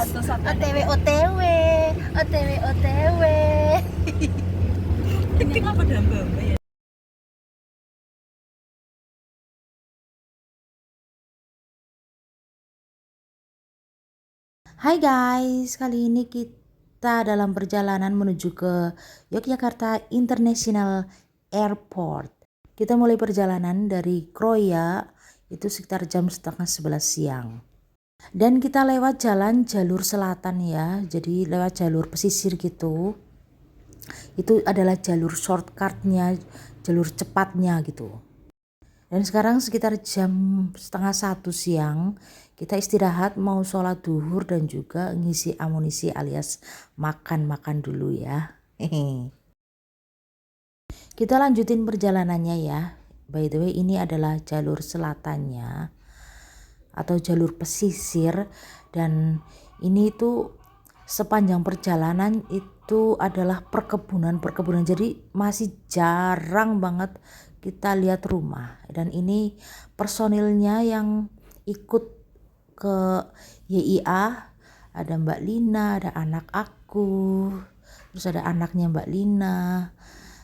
OTW OTW OTW OTW. Ini apa dambang ya? Hai guys, kali ini kita dalam perjalanan menuju ke Yogyakarta International Airport. Kita mulai perjalanan dari Kroya, itu sekitar jam setengah 11 siang. Dan kita lewat jalan jalur selatan ya, jadi lewat jalur pesisir gitu. Itu adalah jalur shortcutnya, jalur cepatnya gitu. Dan sekarang sekitar jam setengah 1 siang, kita istirahat mau sholat duhur dan juga ngisi amunisi alias makan-makan dulu ya. Kita lanjutin perjalanannya ya. By the way, ini adalah jalur selatannya atau jalur pesisir, dan ini tuh sepanjang perjalanan itu adalah perkebunan. Jadi masih jarang banget kita lihat rumah. Dan ini personilnya yang ikut ke YIA, ada Mbak Lina, ada anak aku, terus ada anaknya Mbak Lina,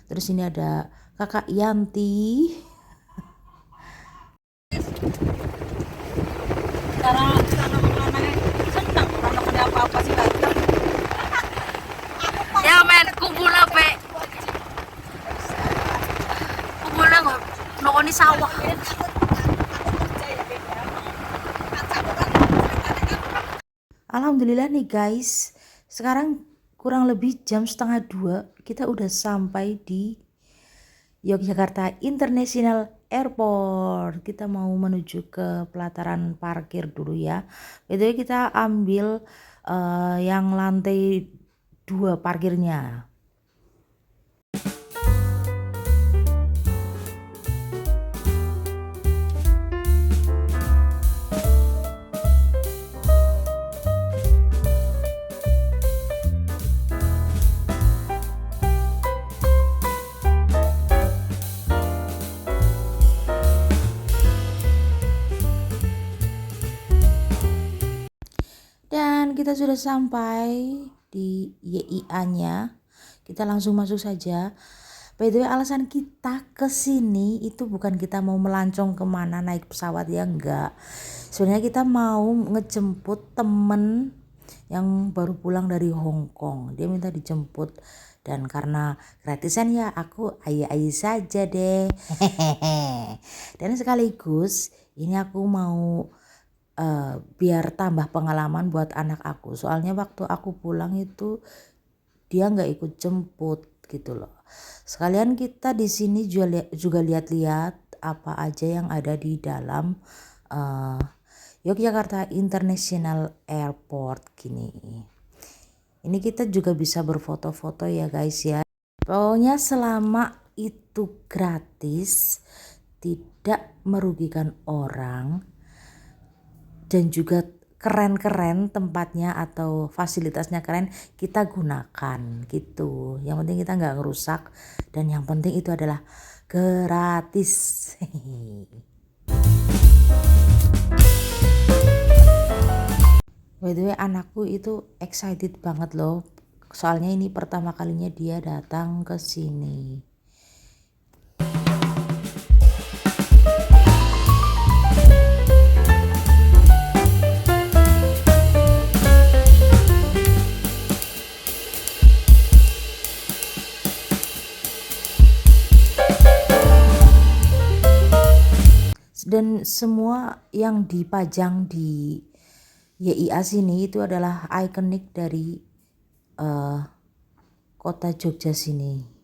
terus ini ada kakak Yanti. Cara mengenai senang kalau ada apa-apa sih datang. Ya men, kumpulnya pe. Kumpulnya kok nongoni sawah. Alhamdulillah nih guys, sekarang kurang lebih jam setengah 2 kita udah sampai di Yogyakarta International Airport. Kita mau menuju ke pelataran parkir dulu ya. Jadi kita ambil yang lantai 2 parkirnya. Dan kita sudah sampai di YIA-nya. Kita langsung masuk saja. By the way, alasan kita ke sini itu bukan kita mau melancong kemana naik pesawat ya, enggak. Sebenarnya kita mau ngejemput temen yang baru pulang dari Hong Kong. Dia minta dijemput, dan karena gratisan ya aku ayo saja deh. Dan sekaligus ini aku mau biar tambah pengalaman buat anak aku. Soalnya waktu aku pulang itu dia nggak ikut jemput gitu loh. Sekalian kita di sini juga lihat-lihat apa aja yang ada di dalam Yogyakarta International Airport gini. Ini kita juga bisa berfoto-foto ya guys ya. Pokoknya selama itu gratis, tidak merugikan orang, dan juga keren-keren tempatnya atau fasilitasnya keren, kita gunakan gitu. Yang penting kita nggak ngerusak, dan yang penting itu adalah gratis. By the way, anakku itu excited banget loh. Soalnya ini pertama kalinya dia datang ke sini. Dan semua yang dipajang di YIA sini itu adalah ikonik dari kota Jogja sini.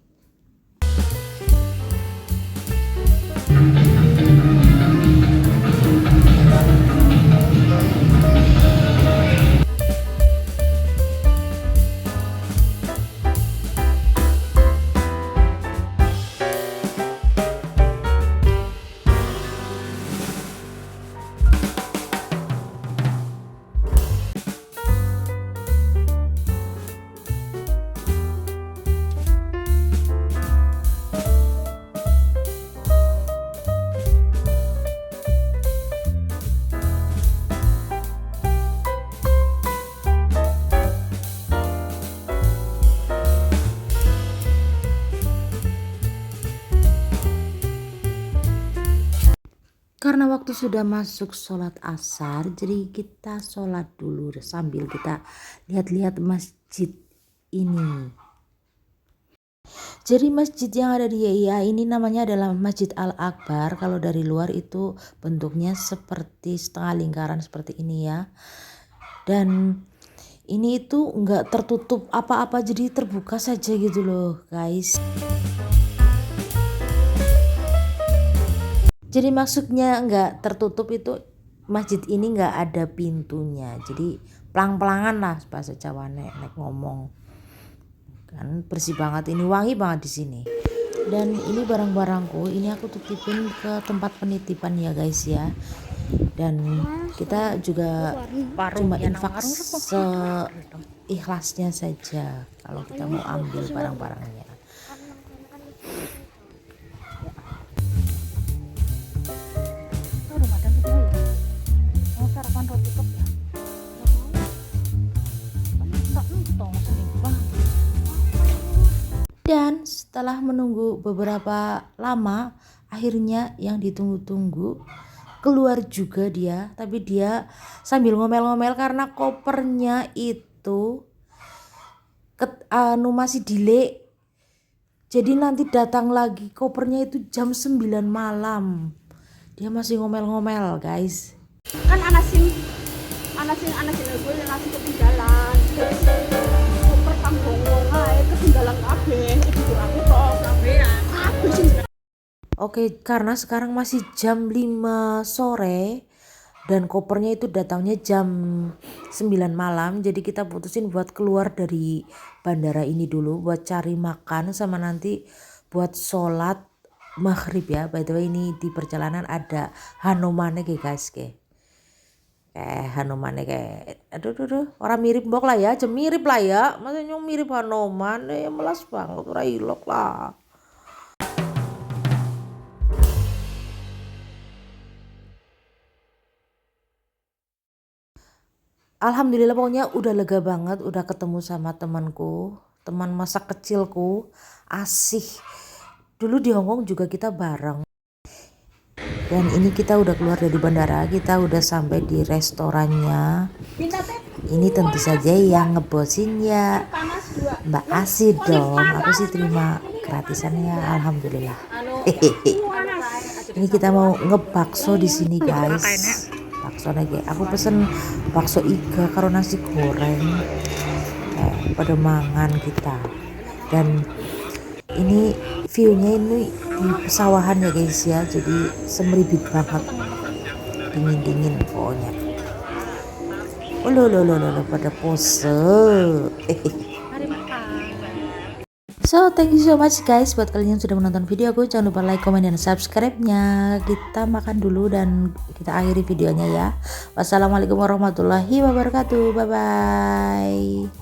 itu sudah masuk sholat asar, jadi kita sholat dulu sambil kita lihat-lihat masjid ini. Jadi masjid yang ada di YIA ini namanya adalah Masjid Al-Akbar. Kalau dari luar itu bentuknya seperti setengah lingkaran seperti ini ya. Dan ini itu enggak tertutup apa-apa, jadi terbuka saja gitu loh guys. Jadi maksudnya nggak tertutup itu masjid ini nggak ada pintunya. Jadi pelang-pelangan lah bahasa Jawa nek ngomong. Kan bersih banget, ini wangi banget di sini. Dan ini barang-barangku, ini aku titipin ke tempat penitipan ya guys ya. Dan kita juga cuma infak seikhlasnya saja kalau kita mau ambil barang-barangnya. Dan setelah menunggu beberapa lama, akhirnya yang ditunggu-tunggu keluar juga dia. Tapi dia sambil ngomel-ngomel karena kopernya itu masih delay. Jadi nanti datang lagi kopernya itu jam 9 malam. Dia masih ngomel-ngomel guys. Kan anasin gue yang ngasih ketinggalan. Koper tanggung ketinggalan kabeh, ibu aku kok kabehan. Oke, karena sekarang masih jam 5 sore dan kopernya itu datangnya jam 9 malam, jadi kita putusin buat keluar dari bandara ini dulu buat cari makan sama nanti buat sholat maghrib ya. By the way, ini di perjalanan ada Hanumane guys Hanumane aduh orang mirip mbok lah ya, mirip lah ya, maksudnya mirip Hanuman ya, melas banget ora ilok lah. Alhamdulillah pokoknya udah lega banget, udah ketemu sama temanku, teman masa kecilku, asih. Dulu di Hongkong juga kita bareng. Dan ini kita udah keluar dari bandara, kita udah sampai di restorannya. Ini tentu saja yang ngebosin ya Mbak Asi dong. Aku sih terima gratisannya, alhamdulillah. Ini kita mau ngebakso di sini guys. Bakso lagi. Aku pesen bakso iga karo nasi goreng. Pada mangan kita. Dan ini view-nya ini di pesawahan ya guys ya, jadi semeribit banget, dingin pokoknya. Loh pada pose. So thank you so much guys buat kalian yang sudah menonton video aku. Jangan lupa like, comment, dan subscribe-nya. Kita makan dulu dan kita akhiri videonya ya. Wassalamualaikum warahmatullahi wabarakatuh. Bye bye.